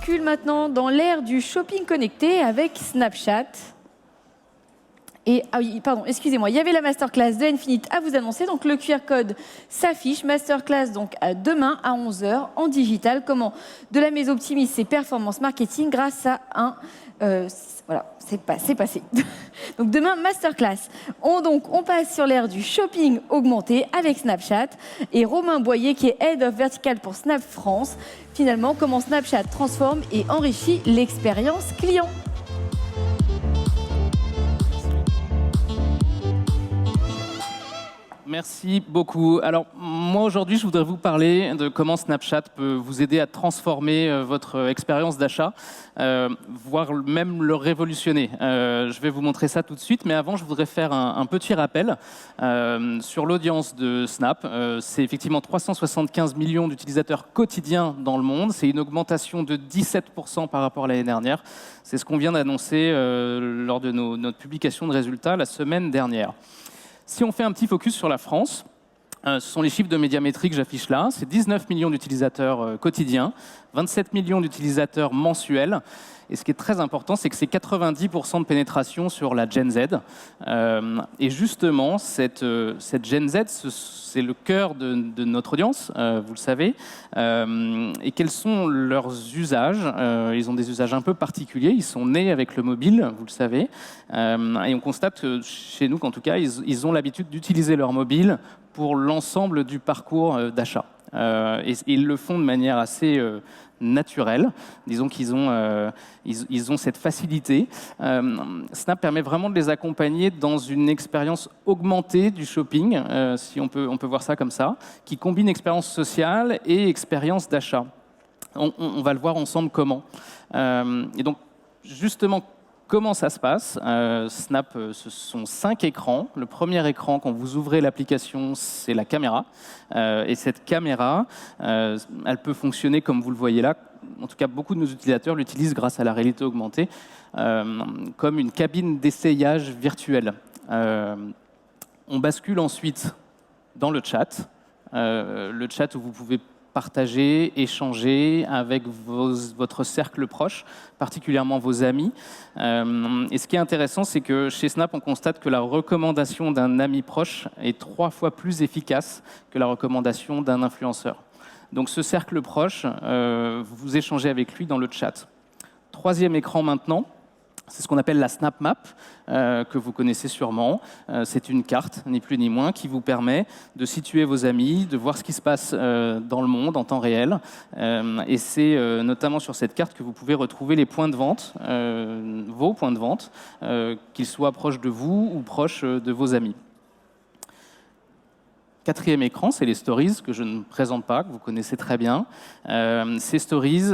bascule maintenant dans l'ère du shopping connecté avec Snapchat. Et, ah oui, pardon, excusez-moi, il y avait la masterclass de Infinite à vous annoncer. Donc le QR code s'affiche. Masterclass donc demain à 11 h en digital. Comment Delamaise optimise ses performances marketing grâce à un... voilà, c'est passé. Donc demain, masterclass. On passe sur l'ère du shopping augmenté avec Snapchat. Et Romain Boyer, qui est Head of Vertical pour Snap France. Finalement, comment Snapchat transforme et enrichit l'expérience client. Merci beaucoup. Alors, moi, aujourd'hui, je voudrais vous parler de comment Snapchat peut vous aider à transformer votre expérience d'achat, voire même le révolutionner. Je vais vous montrer ça tout de suite, mais avant, je voudrais faire un petit rappel sur l'audience de Snap. C'est effectivement 375 millions d'utilisateurs quotidiens dans le monde. C'est une augmentation de 17% par rapport à l'année dernière. C'est ce qu'on vient d'annoncer lors de notre publication de résultats la semaine dernière. Si on fait un petit focus sur la France, ce sont les chiffres de Médiamétrie que j'affiche là. C'est 19 millions d'utilisateurs quotidiens, 27 millions d'utilisateurs mensuels. Et ce qui est très important, c'est que c'est 90% de pénétration sur la Gen Z. Et justement, cette Gen Z, c'est le cœur de notre audience, vous le savez. Et quels sont leurs usages? Ils ont des usages un peu particuliers. Ils sont nés avec le mobile, vous le savez. Et on constate que chez nous, qu'en tout cas, ils ont l'habitude d'utiliser leur mobile pour l'ensemble du parcours d'achat. Et ils le font de manière assez naturelle. Disons qu'ils ont, ils ont cette facilité. Snap permet vraiment de les accompagner dans une expérience augmentée du shopping, si on peut voir ça comme ça, qui combine expérience sociale et expérience d'achat. On va le voir ensemble comment. Et donc, justement, comment ça se passe? Snap, ce sont 5 écrans. Le premier écran, quand vous ouvrez l'application, c'est la caméra. Et cette caméra, elle peut fonctionner comme vous le voyez là. En tout cas, beaucoup de nos utilisateurs l'utilisent grâce à la réalité augmentée, comme une cabine d'essayage virtuelle. On bascule ensuite dans le chat où vous pouvez partager, échanger avec votre cercle proche, particulièrement vos amis. Et ce qui est intéressant, c'est que chez Snap, on constate que la recommandation d'un ami proche est 3 fois plus efficace que la recommandation d'un influenceur. Donc ce cercle proche, vous échangez avec lui dans le chat. Troisième écran maintenant. C'est ce qu'on appelle la Snap Map, que vous connaissez sûrement. C'est une carte, ni plus ni moins, qui vous permet de situer vos amis, de voir ce qui se passe dans le monde en temps réel. Et c'est notamment sur cette carte que vous pouvez retrouver les points de vente, vos points de vente, qu'ils soient proches de vous ou proches de vos amis. Quatrième écran, c'est les stories que je ne présente pas, que vous connaissez très bien. Ces stories,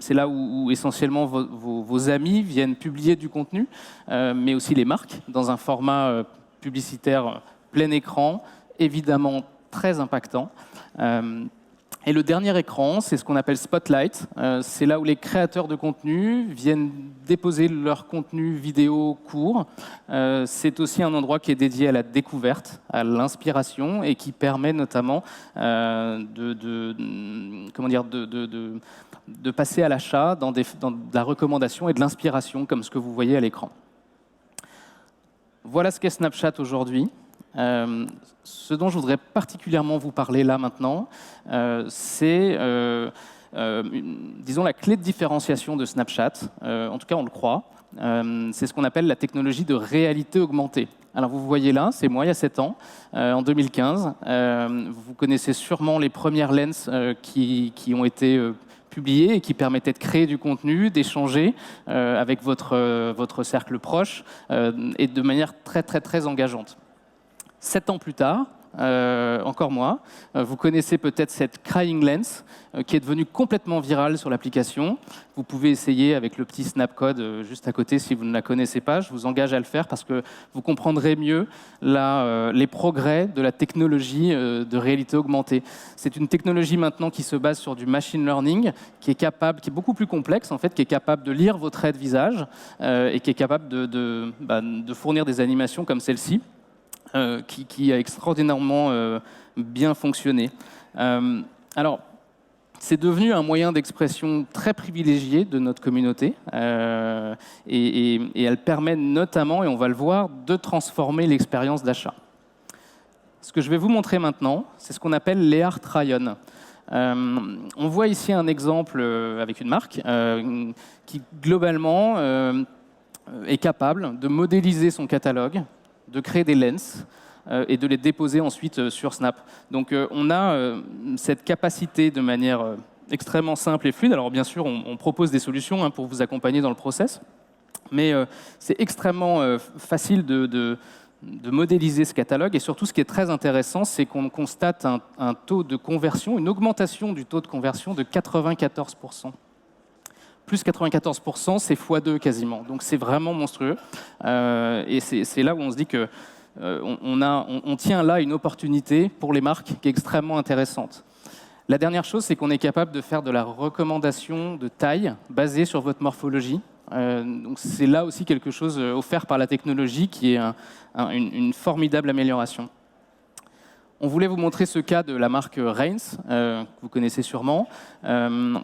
c'est là où essentiellement vos amis viennent publier du contenu, mais aussi les marques, dans un format publicitaire plein écran, évidemment très impactant. Et le dernier écran, c'est ce qu'on appelle Spotlight. C'est là où les créateurs de contenu viennent déposer leur contenu vidéo court. C'est aussi un endroit qui est dédié à la découverte, à l'inspiration et qui permet notamment de passer à l'achat dans de la recommandation et de l'inspiration, comme ce que vous voyez à l'écran. Voilà ce qu'est Snapchat aujourd'hui. Ce dont je voudrais particulièrement vous parler là maintenant, c'est, disons, la clé de différenciation de Snapchat. En tout cas, on le croit. C'est ce qu'on appelle la technologie de réalité augmentée. Alors, vous voyez là, c'est moi il y a 7 ans, en 2015. Vous connaissez sûrement les premières lens qui ont été publiées et qui permettaient de créer du contenu, d'échanger avec votre cercle proche et de manière très, très, très engageante. 7 ans plus tard, encore moi, vous connaissez peut-être cette Crying Lens qui est devenue complètement virale sur l'application. Vous pouvez essayer avec le petit snapcode juste à côté si vous ne la connaissez pas. Je vous engage à le faire parce que vous comprendrez mieux les progrès de la technologie de réalité augmentée. C'est une technologie maintenant qui se base sur du machine learning, qui est beaucoup plus complexe en fait, qui est capable de lire vos traits de visage et qui est capable de fournir des animations comme celle-ci. Qui a extraordinairement bien fonctionné. Alors, c'est devenu un moyen d'expression très privilégié de notre communauté et elle permet notamment, et on va le voir, de transformer l'expérience d'achat. Ce que je vais vous montrer maintenant, c'est ce qu'on appelle l'AR Try-On. On voit ici un exemple avec une marque qui, globalement, est capable de modéliser son catalogue, de créer des lens et de les déposer ensuite sur Snap. Donc on a cette capacité de manière extrêmement simple et fluide. Alors bien sûr, on propose des solutions pour vous accompagner dans le process, mais c'est extrêmement facile de modéliser ce catalogue. Et surtout, ce qui est très intéressant, c'est qu'on constate un taux de conversion, une augmentation du taux de conversion de 94%. Plus 94%, c'est x2 quasiment. Donc c'est vraiment monstrueux. Et c'est là où on se dit que on tient là une opportunité pour les marques qui est extrêmement intéressante. La dernière chose, c'est qu'on est capable de faire de la recommandation de taille basée sur votre morphologie. Donc c'est là aussi quelque chose offert par la technologie qui est une formidable amélioration. On voulait vous montrer ce cas de la marque Reigns, que vous connaissez sûrement,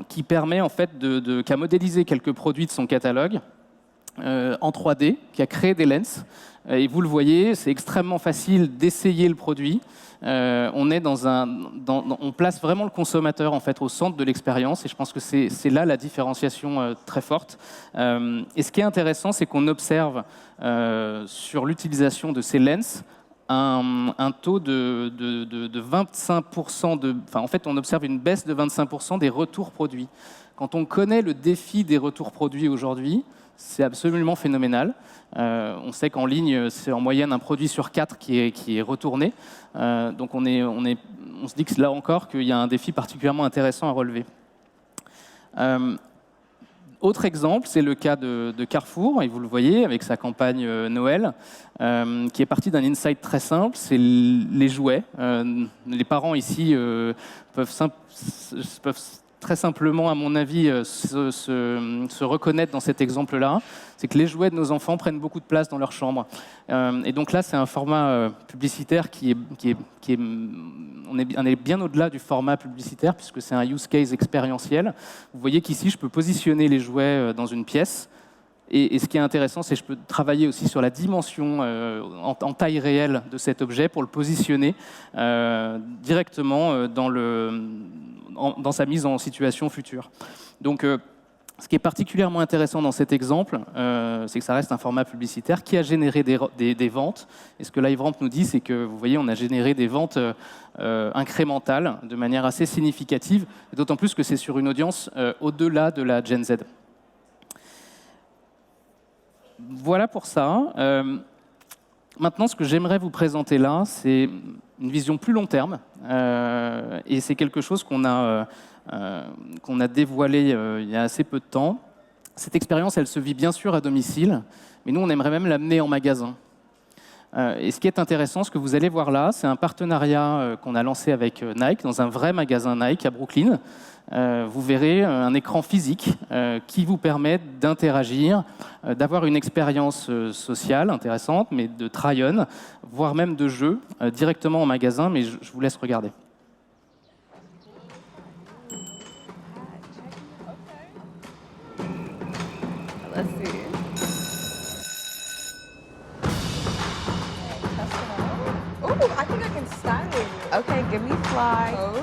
qui permet en fait qui a modélisé quelques produits de son catalogue en 3D, qui a créé des lens. Et vous le voyez, c'est extrêmement facile d'essayer le produit. On place vraiment le consommateur en fait au centre de l'expérience, et je pense que c'est là la différenciation très forte. Et ce qui est intéressant, c'est qu'on observe sur l'utilisation de ces lens un taux de 25%, en fait, on observe une baisse de 25% des retours produits. Quand on connaît le défi des retours produits aujourd'hui, c'est absolument phénoménal. On sait qu'en ligne, c'est en moyenne un produit sur 4 qui est retourné. Donc on se dit que là encore qu'il y a un défi particulièrement intéressant à relever. Autre exemple, c'est le cas de Carrefour, et vous le voyez avec sa campagne Noël, qui est partie d'un insight très simple, c'est les jouets. Les parents ici peuvent très simplement, à mon avis, se reconnaître dans cet exemple-là. C'est que les jouets de nos enfants prennent beaucoup de place dans leur chambre. Et donc là, c'est un format publicitaire on est bien au-delà du format publicitaire, puisque c'est un use case expérientiel. Vous voyez qu'ici, je peux positionner les jouets dans une pièce. Et ce qui est intéressant, c'est que je peux travailler aussi sur la dimension en taille réelle de cet objet pour le positionner directement dans sa mise en situation future. Donc, ce qui est particulièrement intéressant dans cet exemple, c'est que ça reste un format publicitaire qui a généré des ventes. Et ce que LiveRamp nous dit, c'est que, vous voyez, on a généré des ventes incrémentales de manière assez significative, d'autant plus que c'est sur une audience au-delà de la Gen Z. Voilà pour ça. Maintenant, ce que j'aimerais vous présenter là, c'est une vision plus long terme. Et c'est quelque chose qu'on a dévoilé il y a assez peu de temps. Cette expérience, elle se vit bien sûr à domicile, mais nous, on aimerait même l'amener en magasin. Et ce qui est intéressant, ce que vous allez voir là, c'est un partenariat qu'on a lancé avec Nike, dans un vrai magasin Nike à Brooklyn. Vous verrez un écran physique qui vous permet d'interagir, d'avoir une expérience sociale intéressante, mais de try-on, voire même de jeu, directement en magasin, mais je vous laisse regarder. Let's see. Oh, I think I can style you. Okay, give me fly. Pose.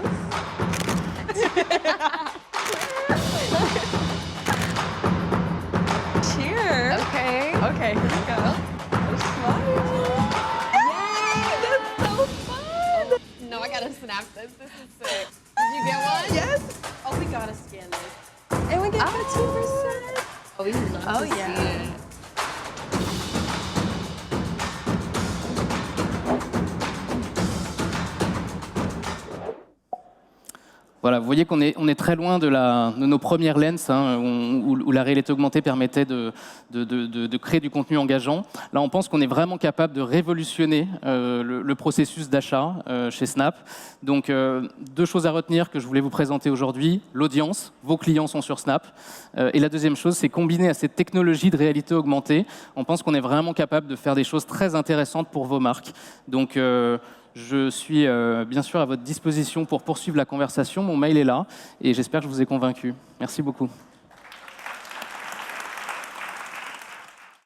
Cheers. Okay. Okay, here we go. Yay! That's so fun! No, I gotta snap this. This is sick. Did you get one? Yes. Oh, we gotta scan this. And we get 15%. Oh, we love to see it. Voilà, vous voyez qu'on est très loin de nos premières lens, où la réalité augmentée permettait de créer du contenu engageant. Là, on pense qu'on est vraiment capable de révolutionner le processus d'achat chez Snap. Donc, deux choses à retenir que je voulais vous présenter aujourd'hui. L'audience, vos clients sont sur Snap. Et la deuxième chose, c'est combiné à cette technologie de réalité augmentée, on pense qu'on est vraiment capable de faire des choses très intéressantes pour vos marques. Donc, Je suis bien sûr à votre disposition pour poursuivre la conversation. Mon mail est là et j'espère que je vous ai convaincu. Merci beaucoup.